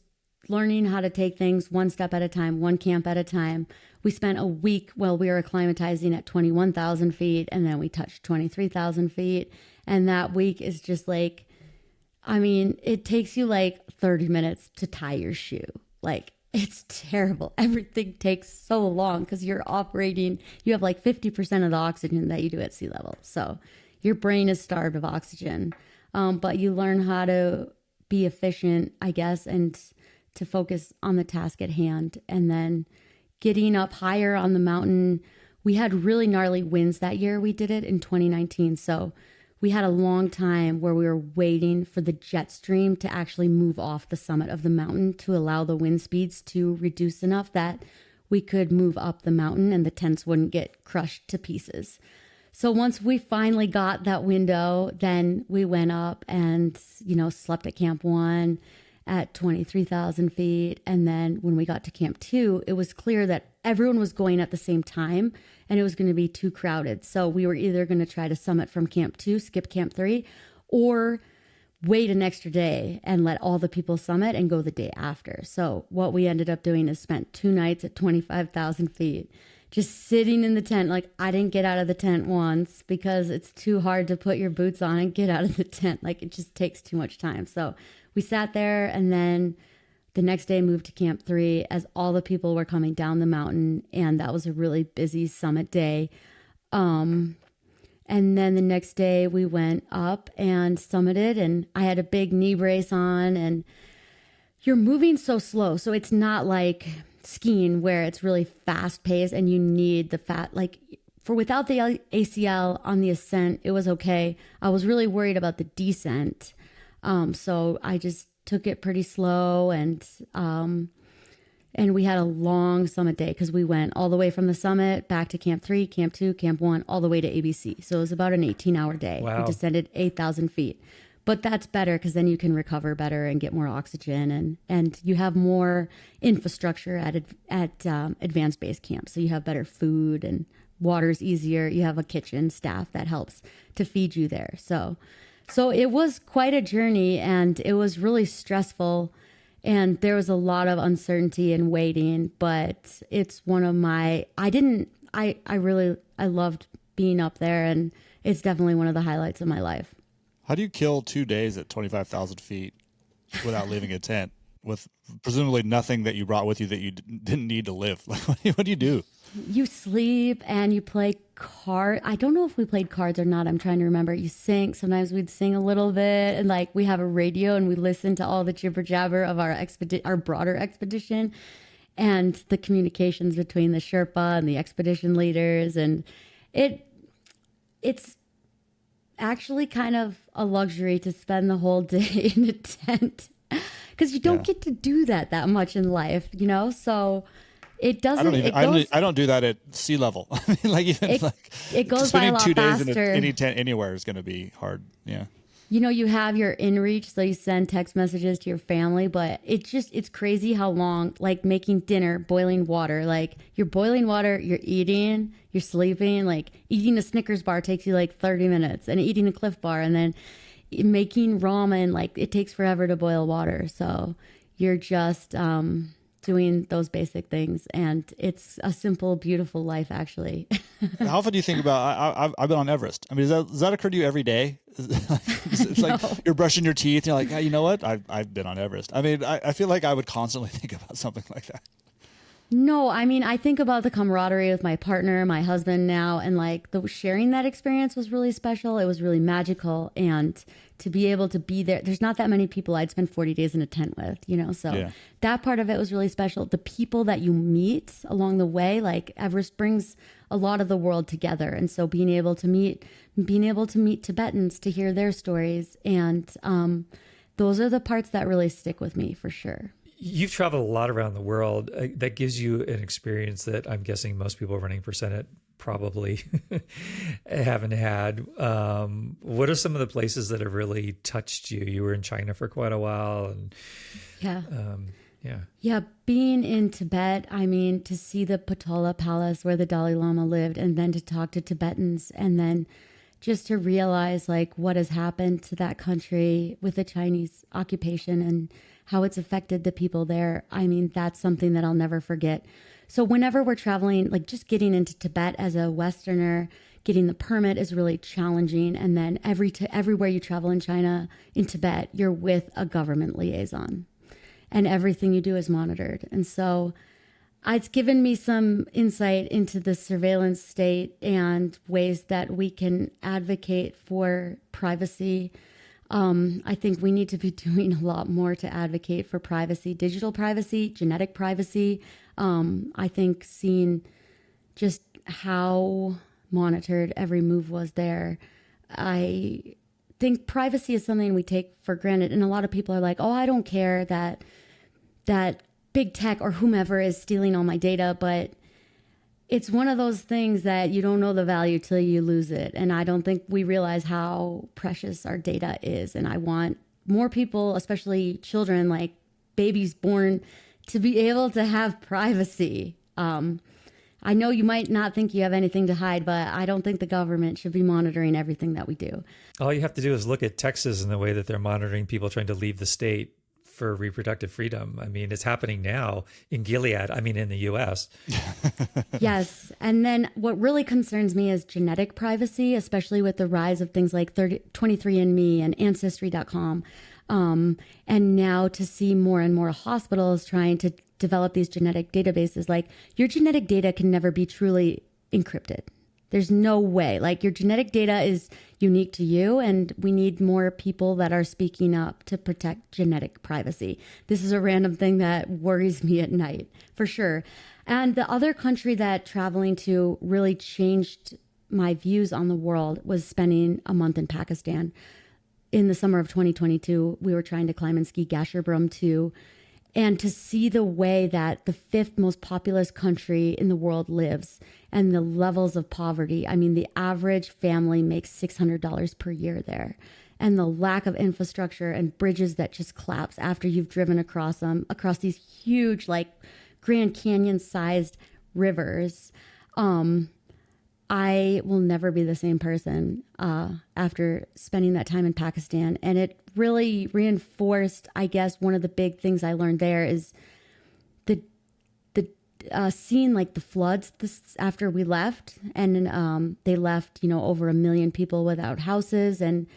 learning how to take things one step at a time, one camp at a time. We spent a week while we were acclimatizing at 21,000 feet, and then we touched 23,000 feet. And that week is just like, I mean, it takes you like 30 minutes to tie your shoe. Like, it's terrible. Everything takes so long because you're operating, you have like 50% of the oxygen that you do at sea level. So your brain is starved of oxygen. But you learn how to be efficient, I guess, and to focus on the task at hand. And then getting up higher on the mountain, we had really gnarly winds that year. We did it in 2019. So we had a long time where we were waiting for the jet stream to actually move off the summit of the mountain to allow the wind speeds to reduce enough that we could move up the mountain and the tents wouldn't get crushed to pieces. So once we finally got that window, then we went up and, slept at Camp 1 at 23,000 feet. And then when we got to Camp 2, it was clear that everyone was going at the same time and it was going to be too crowded. So we were either going to try to summit from Camp 2, skip Camp 3, or wait an extra day and let all the people summit and go the day after. So what we ended up doing is spent 2 nights at 25,000 feet, just sitting in the tent. Like, I didn't get out of the tent once because it's too hard to put your boots on and get out of the tent. Like, it just takes too much time. So we sat there, and then the next day moved to Camp 3 as all the people were coming down the mountain. And that was a really busy summit day. And then the next day we went up and summited, and I had a big knee brace on, and you're moving so slow. So it's not like skiing where it's really fast paced and you need the fat, like for without the ACL on the ascent, it was okay. I was really worried about the descent. So I just took it pretty slow, and we had a long summit day because we went all the way from the summit back to Camp 3, Camp 2, Camp 1, all the way to ABC. So it was about an 18-hour day. Wow. We descended 8,000 feet. But that's better because then you can recover better and get more oxygen, and you have more infrastructure at advanced base camp. So you have better food and water's easier. You have a kitchen staff that helps to feed you there. So it was quite a journey, and it was really stressful. And there was a lot of uncertainty and waiting, but it's one of my, I loved being up there, and it's definitely one of the highlights of my life. How do you kill 2 days at 25,000 feet without leaving a tent with presumably nothing that you brought with you that you didn't need to live? Like, what do you do? You sleep and you play cards. I don't know if we played cards or not. I'm trying to remember. You sing. Sometimes we'd sing a little bit, and like we have a radio and we listen to all the jibber jabber of our broader expedition, and the communications between the Sherpa and the expedition leaders. And it's actually kind of a luxury to spend the whole day in a tent because you don't get to do that much in life, you know? So it doesn't. I don't do that at sea level. I mean, like it goes by a lot spending 2 days faster. in any tent anywhere is going to be hard. Yeah. You know, you have your inReach, so you send text messages to your family, but it's crazy how long, like making dinner, boiling water, like you're boiling water, you're eating, you're sleeping, like eating a Snickers bar takes you like 30 minutes, and eating a Cliff Bar, and then making ramen, like it takes forever to boil water. So you're just doing those basic things, and it's a simple, beautiful life, actually. How often do you think about? I've been on Everest. I mean, does that occur to you every day? It's like you're brushing your teeth, and you're like, you know what? I've been on Everest. I mean, I feel like I would constantly think about something like that. No, I mean, I think about the camaraderie with my partner, my husband now, and like sharing that experience was really special. It was really magical. And to be able to be there, there's not that many people I'd spend 40 days in a tent with, you know? So that part of it was really special. The people that you meet along the way, like Everest brings a lot of the world together. And so being able to meet Tibetans to hear their stories. And those are the parts that really stick with me for sure. You've traveled a lot around the world. That gives you an experience that I'm guessing most people running for Senate probably haven't had. What are some of the places that have really touched you? You were in China for quite a while. And Yeah, being in Tibet, I mean, to see the Potala Palace where the Dalai Lama lived, and then to talk to Tibetans, and then just to realize like what has happened to that country with the Chinese occupation and how it's affected the people there. I mean, that's something that I'll never forget. So whenever we're traveling, like just getting into Tibet as a Westerner, getting the permit is really challenging. And then everywhere you travel in China, in Tibet, you're with a government liaison, and everything you do is monitored. And so it's given me some insight into the surveillance state and ways that we can advocate for privacy. I think we need to be doing a lot more to advocate for privacy, digital privacy, genetic privacy. I think seeing just how monitored every move was there. I think privacy is something we take for granted. And a lot of people are like, oh, I don't care that big tech or whomever is stealing all my data. But it's one of those things that you don't know the value till you lose it. And I don't think we realize how precious our data is. And I want more people, especially children, like babies born, to be able to have privacy. I know you might not think you have anything to hide, but I don't think the government should be monitoring everything that we do. all you have to do is look at Texas and the way that they're monitoring people trying to leave the state for reproductive freedom. I mean, it's happening now in Gilead, in the US. Yes. And then what really concerns me is genetic privacy, especially with the rise of things like 23andMe and Ancestry.com. And now to see more and more hospitals trying to develop these genetic databases, like your genetic data can never be truly encrypted. There's no way. Like, your genetic data is unique to you, and we need more people that are speaking up to protect genetic privacy. This is a random thing that worries me at night, for sure. And the other country that traveling to really changed my views on the world was spending a month in Pakistan. In the summer of 2022, we were trying to climb and ski Gasherbrum 2, and to see the way that the fifth most populous country in the world lives and the levels of poverty. I mean, the average family makes $600 per year there. And the lack of infrastructure and bridges that just collapse after you've driven across them, across these huge, like Grand Canyon sized rivers. I will never be the same person after spending that time in Pakistan. And it really reinforced, I guess, one of the big things I learned there is the seeing like the floods after we left. And they left, over 1 million people without houses. And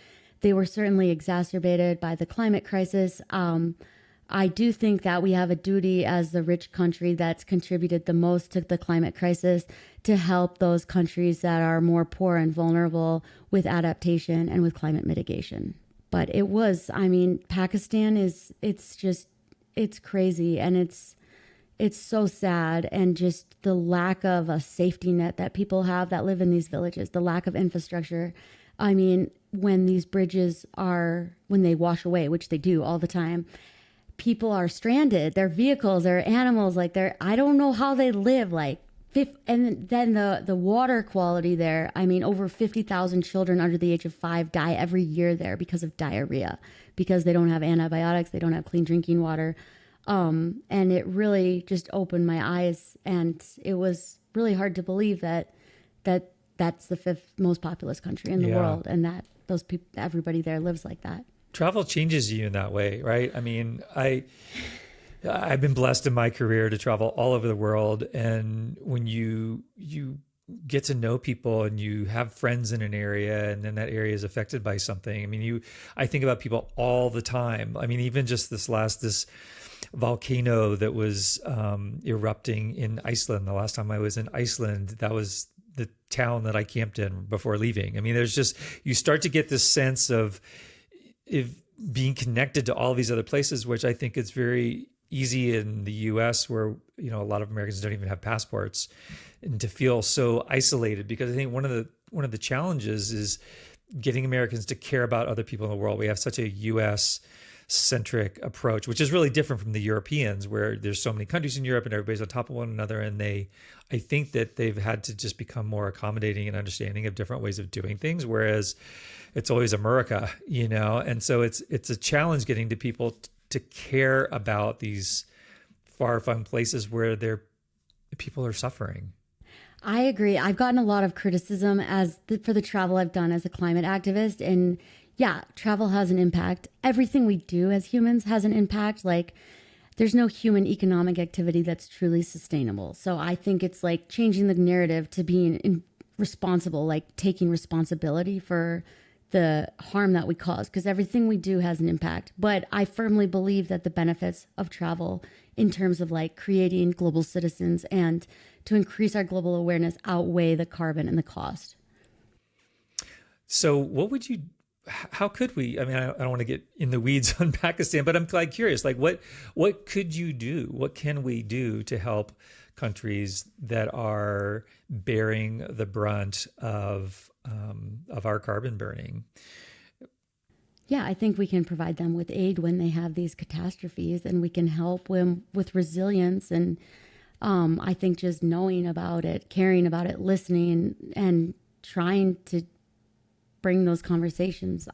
they were certainly exacerbated by the climate crisis. I do think that we have a duty as the rich country that's contributed the most to the climate crisis to help those countries that are more poor and vulnerable with adaptation and with climate mitigation. But Pakistan it's crazy, and it's so sad, and just the lack of a safety net that people have that live in these villages, the lack of infrastructure. I mean, when these bridges when they wash away, which they do all the time, people are stranded, their vehicles, their animals, I don't know how they live, and then the water quality there. I mean, over 50,000 children under the age of 5 die every year there because of diarrhea, because they don't have antibiotics, they don't have clean drinking water. And it really just opened my eyes, and it was really hard to believe that that's the fifth most populous country in the world, and that those people, everybody there lives like that. Travel changes you in that way, right? I mean, I've been blessed in my career to travel all over the world, and when you get to know people and you have friends in an area, and then that area is affected by something. I mean, I think about people all the time. I mean, even just this volcano that was erupting in Iceland. The last time I was in Iceland, that was the town that I camped in before leaving. I mean, you start to get this sense of being connected to all these other places, which I think is very easy in the US, where, a lot of Americans don't even have passports, and to feel so isolated, because I think one of the challenges is getting Americans to care about other people in the world. We have such a US centric approach, which is really different from the Europeans, where there's so many countries in Europe and everybody's on top of one another. And I think that they've had to just become more accommodating and understanding of different ways of doing things. Whereas it's always America, and so it's a challenge getting to people to care about these far-flung places where people are suffering. I agree. I've gotten a lot of criticism for the travel I've done as a climate activist, and yeah, travel has an impact. Everything we do as humans has an impact. Like, there's no human economic activity that's truly sustainable. So I think it's like changing the narrative to being responsible, like taking responsibility for the harm that we cause, because everything we do has an impact. But I firmly believe that the benefits of travel in terms of like creating global citizens and to increase our global awareness outweigh the carbon and the cost. So how could we, I mean, I don't want to get in the weeds on Pakistan, but I'm like curious, like what could you do? What can we do to help countries that are bearing the brunt of our carbon burning? Yeah, I think we can provide them with aid when they have these catastrophes, and we can help them with resilience. And I think just knowing about it, caring about it, listening, and trying to bring those conversations.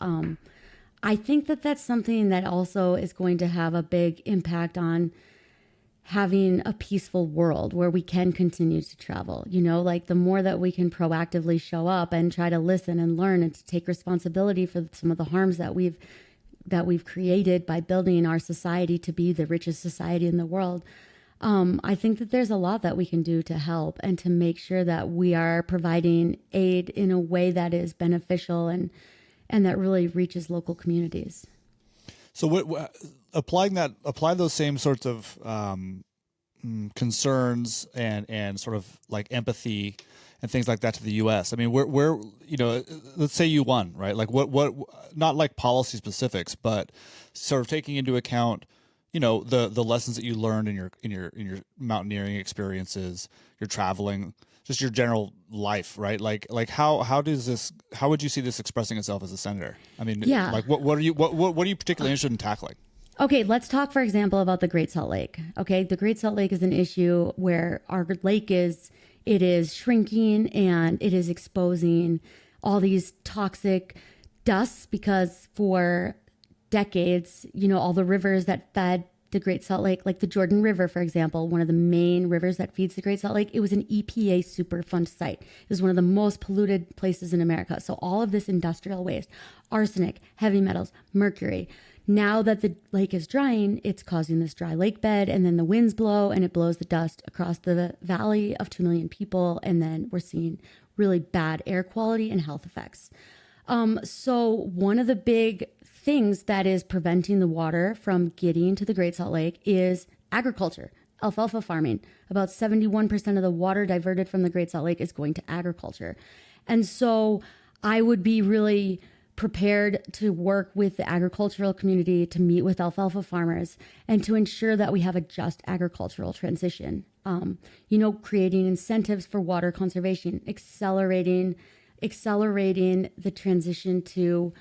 I think that that's something that also is going to have a big impact on having a peaceful world where we can continue to travel. Like, the more that we can proactively show up and try to listen and learn and to take responsibility for some of the harms that we've created by building our society to be the richest society in the world. I think that there's a lot that we can do to help and to make sure that we are providing aid in a way that is beneficial and that really reaches local communities. So apply those same sorts of concerns and sort of like empathy and things like that to the U.S. I mean, where you know, let's say you won, right? Like what not like policy specifics, but sort of taking into account, you know, the lessons that you learned in your mountaineering experiences, your traveling, just your general life, right? Like how would you see this expressing itself as a senator? I mean, Yeah. like what are you particularly interested in tackling? Okay, let's talk, for example, about the Great Salt Lake. Okay, the Great Salt Lake is an issue where our lake is shrinking and it is exposing all these toxic dusts because for decades, you know, all the rivers that fed the Great Salt Lake, like the Jordan River, for example, one of the main rivers that feeds the Great Salt Lake, it was an EPA Superfund site. It was one of the most polluted places in America. So all of this industrial waste, arsenic, heavy metals, mercury. Now that the lake is drying, it's causing this dry lake bed, and then the winds blow and it blows the dust across the valley of 2 million people. And then we're seeing really bad air quality and health effects. So one of the big things that is preventing the water from getting to the Great Salt Lake is agriculture, alfalfa farming. About 71% of the water diverted from the Great Salt Lake is going to agriculture. And so I would be really prepared to work with the agricultural community, to meet with alfalfa farmers, and to ensure that we have a just agricultural transition. You know, creating incentives for water conservation, accelerating the transition to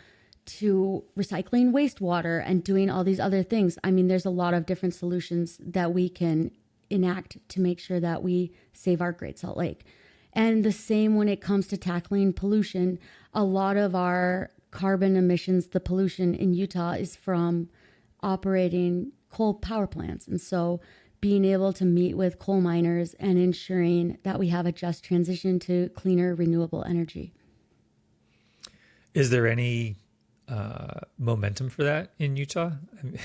recycling wastewater and doing all these other things. I mean, there's a lot of different solutions that we can enact to make sure that we save our Great Salt Lake. And the same when it comes to tackling pollution. A lot of our carbon emissions, the pollution in Utah, is from operating coal power plants. And so being able to meet with coal miners and ensuring that we have a just transition to cleaner, renewable energy. Is there any momentum for that in Utah? I mean,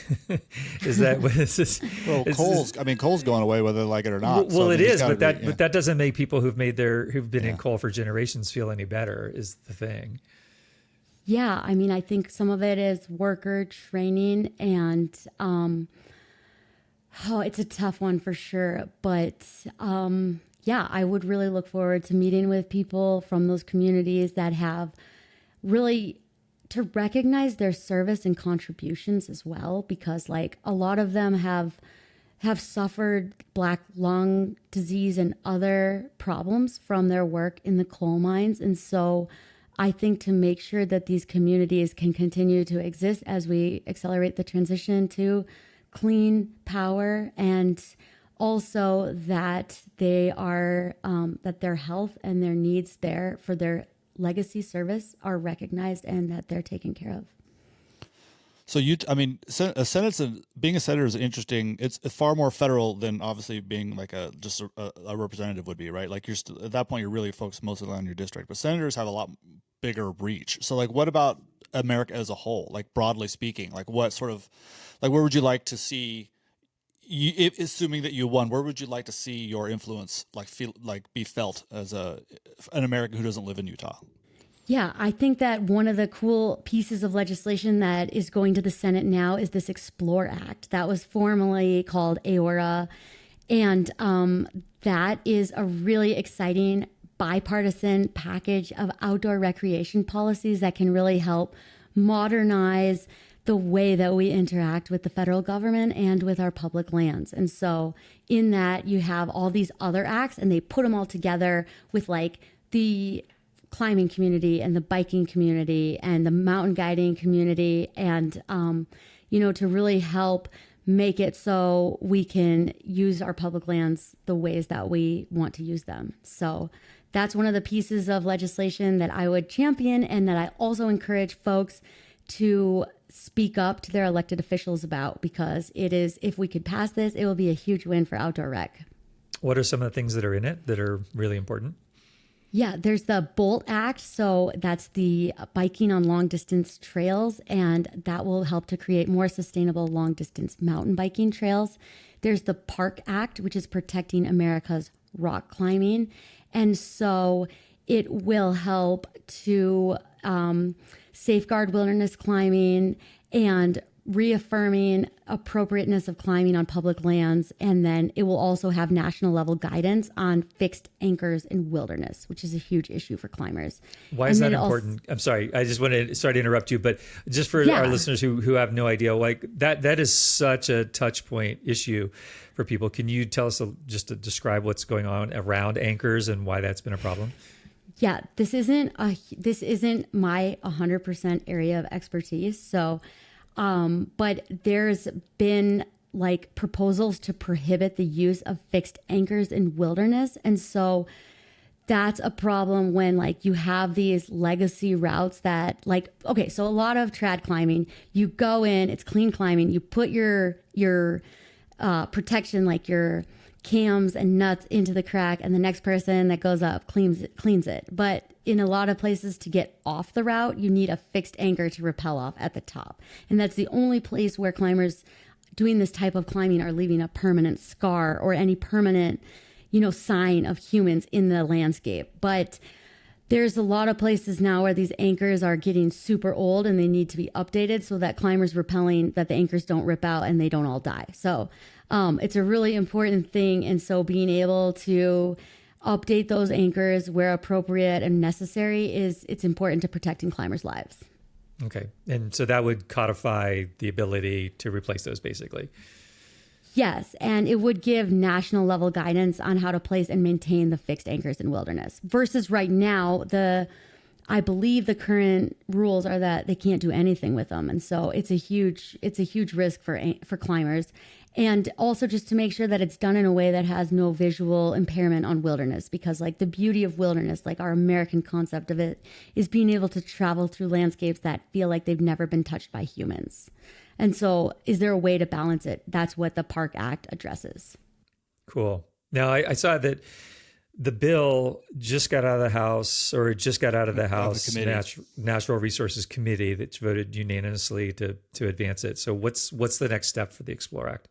is that what is this? Well, coal's going away whether they like it or not. Well, so, it is, but be, but that doesn't make people who've been in coal for generations feel any better. Is the thing? Yeah, I mean, I think some of it is worker training, and it's a tough one for sure. But yeah, I would really look forward to meeting with people from those communities that have really to recognize their service and contributions as well, because like a lot of them have suffered black lung disease and other problems from their work in the coal mines. And so I think to make sure that these communities can continue to exist as we accelerate the transition to clean power, and also that they are that their health and their needs there for their legacy service are recognized and that they're taken care of. So being a senator is interesting. It's far more federal than obviously being like a representative would be, right? Like at that point you're really focused mostly on your district, but senators have a lot bigger reach. So like, what about America as a whole? Like broadly speaking, like what sort of, like where would you like to see? Assuming that you won, where would you like to see your influence be felt as an American who doesn't live in Utah? Yeah, I think that one of the cool pieces of legislation that is going to the Senate now is this Explore Act that was formerly called AORA. And that is a really exciting bipartisan package of outdoor recreation policies that can really help modernize the way that we interact with the federal government and with our public lands. And so in that you have all these other acts, and they put them all together with like the climbing community and the biking community and the mountain guiding community, and to really help make it so we can use our public lands the ways that we want to use them. So that's one of the pieces of legislation that I would champion, and that I also encourage folks to speak up to their elected officials about, because it is, if we could pass this, it will be a huge win for outdoor rec. What are some of the things that are in it that are really important? Yeah, there's the BOLT Act. So that's the biking on long distance trails, and that will help to create more sustainable long distance mountain biking trails. There's the Park Act, which is protecting America's rock climbing. And so it will help to safeguard wilderness climbing and reaffirming appropriateness of climbing on public lands. And then it will also have national level guidance on fixed anchors in wilderness, which is a huge issue for climbers. Why is that important? I'm sorry. I just want to sorry to interrupt you, but just for our listeners who have no idea, like that is such a touch point issue for people. Can you tell us just to describe what's going on around anchors and why that's been a problem? Yeah, this isn't my 100% area of expertise. So, but there's been like proposals to prohibit the use of fixed anchors in wilderness. And so that's a problem when like you have these legacy routes that like, okay, so a lot of trad climbing, you go in, it's clean climbing, you put your protection, like your cams and nuts into the crack, and the next person that goes up cleans it. But in a lot of places, to get off the route, you need a fixed anchor to rappel off at the top. And that's the only place where climbers doing this type of climbing are leaving a permanent scar or any permanent, sign of humans in the landscape. But there's a lot of places now where these anchors are getting super old and they need to be updated so that climbers rappelling, that the anchors don't rip out and they don't all die. So it's a really important thing. And so being able to update those anchors where appropriate and necessary it's important to protecting climbers' lives. Okay. And so that would codify the ability to replace those basically. Yes, and it would give national level guidance on how to place and maintain the fixed anchors in wilderness. Versus right now, I believe the current rules are that they can't do anything with them, and so it's a huge risk for climbers. And also just to make sure that it's done in a way that has no visual impairment on wilderness, because like the beauty of wilderness, like our American concept of it, is being able to travel through landscapes that feel like they've never been touched by humans. And so is there a way to balance it? That's what the Park Act addresses. Cool. Now, I saw that the bill just got out of the House, or it just got out of the House Natural Resources Committee that's voted unanimously to advance it. So what's the next step for the Explore Act?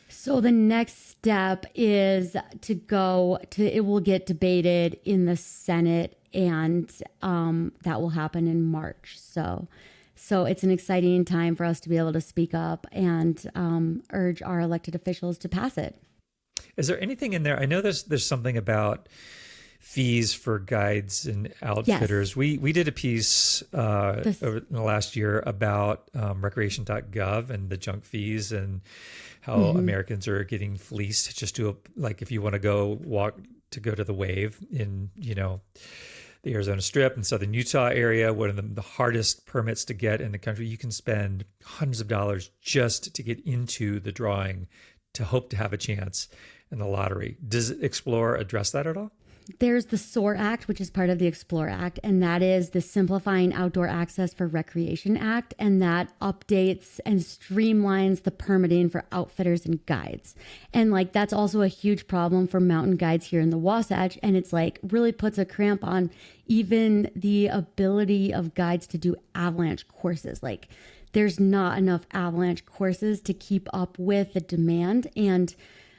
So the next step is it will get debated in the Senate, and that will happen in March. So it's an exciting time for us to be able to speak up and urge our elected officials to pass it. Is there anything in there? I know there's something about fees for guides and outfitters. Yes. We did a piece over the last year about recreation.gov and the junk fees and how Americans are getting fleeced just to if you want to go to the wave in, the Arizona Strip and Southern Utah area, one of the hardest permits to get in the country. You can spend hundreds of dollars just to get into the drawing to hope to have a chance in the lottery. Does Explore address that at all? There's the SOAR Act, which is part of the Explore Act, and that is the Simplifying Outdoor Access for Recreation Act, and that updates and streamlines the permitting for outfitters and guides. And that's also a huge problem for mountain guides here in the Wasatch, and it's really puts a cramp on even the ability of guides to do avalanche courses. There's not enough avalanche courses to keep up with the demand, and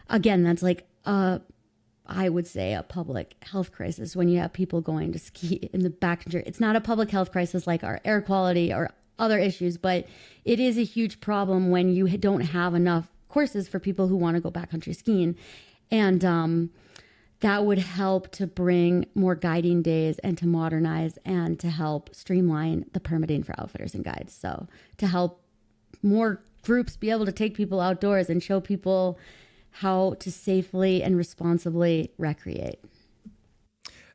again, that's I would say a public health crisis when you have people going to ski in the backcountry. It's not a public health crisis like our air quality or other issues, but it is a huge problem when you don't have enough courses for people who want to go backcountry skiing. And that would help to bring more guiding days and to modernize and to help streamline the permitting for outfitters and guides. So to help more groups be able to take people outdoors and show people how to safely and responsibly recreate.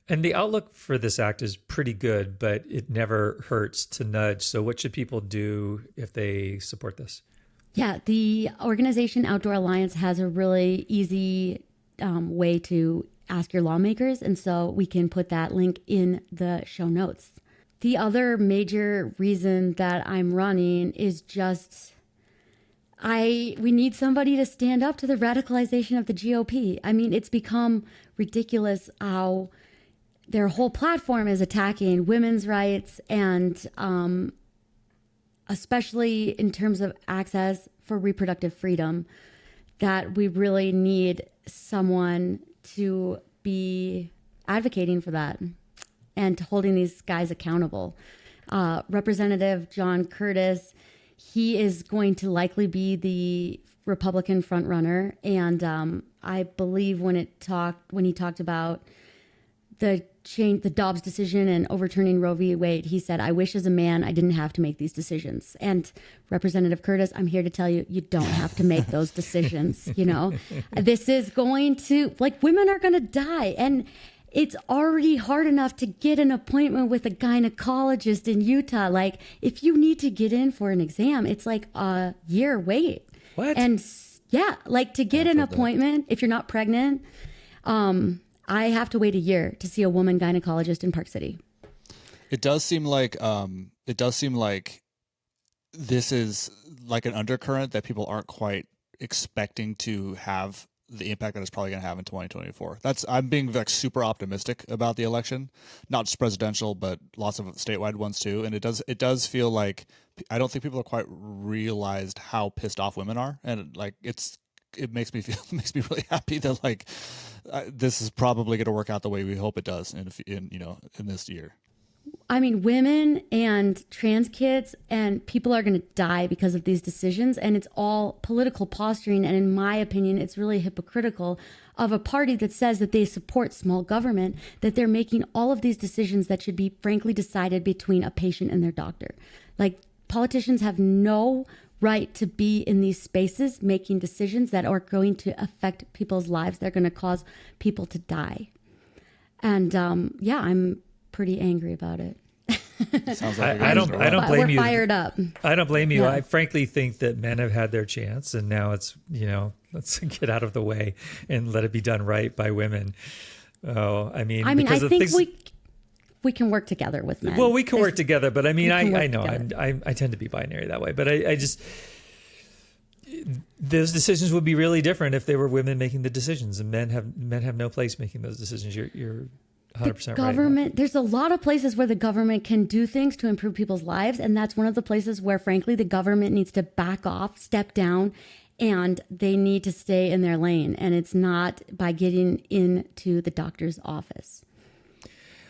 And the outlook for this act is pretty good, but it never hurts to nudge. So what should people do if they support this? Yeah, the organization Outdoor Alliance has a really easy way to ask your lawmakers. And so we can put that link in the show notes. The other major reason that I'm running is just we need somebody to stand up to the radicalization of the GOP. I mean, it's become ridiculous how their whole platform is attacking women's rights and especially in terms of access for reproductive freedom, that we really need someone to be advocating for that and holding these guys accountable. Representative John Curtis, he is going to likely be the Republican frontrunner. And I believe when he talked about the Dobbs decision and overturning Roe v. Wade, he said, "I wish as a man I didn't have to make these decisions." And Representative Curtis, I'm here to tell you, you don't have to make those decisions. This is going to, women are going to die. And it's already hard enough to get an appointment with a gynecologist in Utah. If you need to get in for an exam, it's like a year wait. What? And yeah, to get an appointment, if you're not pregnant, I have to wait a year to see a woman gynecologist in Park City. It does seem like this is like an undercurrent that people aren't quite expecting to have the impact that it's probably going to have in 2024. I'm being super optimistic about the election, not just presidential, but lots of statewide ones too. And it does feel like I don't think people are quite realized how pissed off women are, and it makes me really happy that this is probably going to work out the way we hope it does in this year. I mean, women and trans kids and people are going to die because of these decisions, and it's all political posturing. And in my opinion, it's really hypocritical of a party that says that they support small government, that they're making all of these decisions that should be frankly decided between a patient and their doctor. Politicians have no right to be in these spaces making decisions that are going to affect people's lives. They're going to cause people to die. And I'm pretty angry about it. Sounds like I don't blame you. We're fired up. I don't blame you. Yeah. I frankly think that men have had their chance, and now it's let's get out of the way and let it be done right by women. I think we can work together with men. Well, we can work together, but I know together. I tend to be binary that way, but I just those decisions would be really different if they were women making the decisions, and men have no place making those decisions. You're 100% the government, right. There's a lot of places where the government can do things to improve people's lives, and that's one of the places where, frankly, the government needs to back off, step down, and they need to stay in their lane. And it's not by getting into the doctor's office.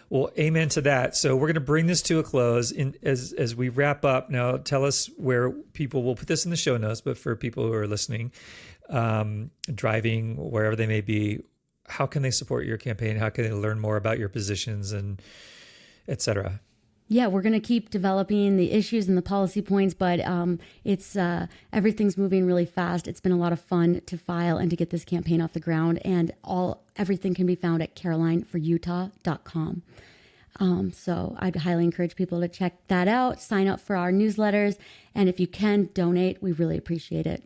Well, amen to that. So we're going to bring this to a close. As we wrap up, now tell us where people will put this in the show notes, but for people who are listening, driving, wherever they may be, how can they support your campaign? How can they learn more about your positions and et cetera? Yeah, we're going to keep developing the issues and the policy points, but it's everything's moving really fast. It's been a lot of fun to file and to get this campaign off the ground, and everything can be found at carolineforutah.com. So I'd highly encourage people to check that out, sign up for our newsletters, and if you can donate, we really appreciate it.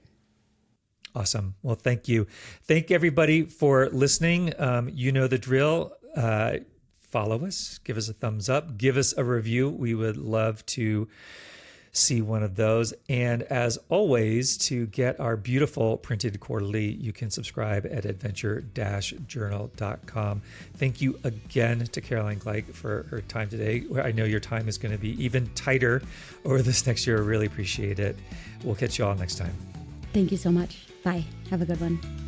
Awesome. Well, thank you. Thank everybody for listening. You know the drill. Follow us, give us a thumbs up, give us a review. We would love to see one of those. And as always, to get our beautiful printed quarterly, you can subscribe at adventure-journal.com. Thank you again to Caroline Gleich for her time today. I know your time is going to be even tighter over this next year. I really appreciate it. We'll catch you all next time. Thank you so much. Bye. Have a good one.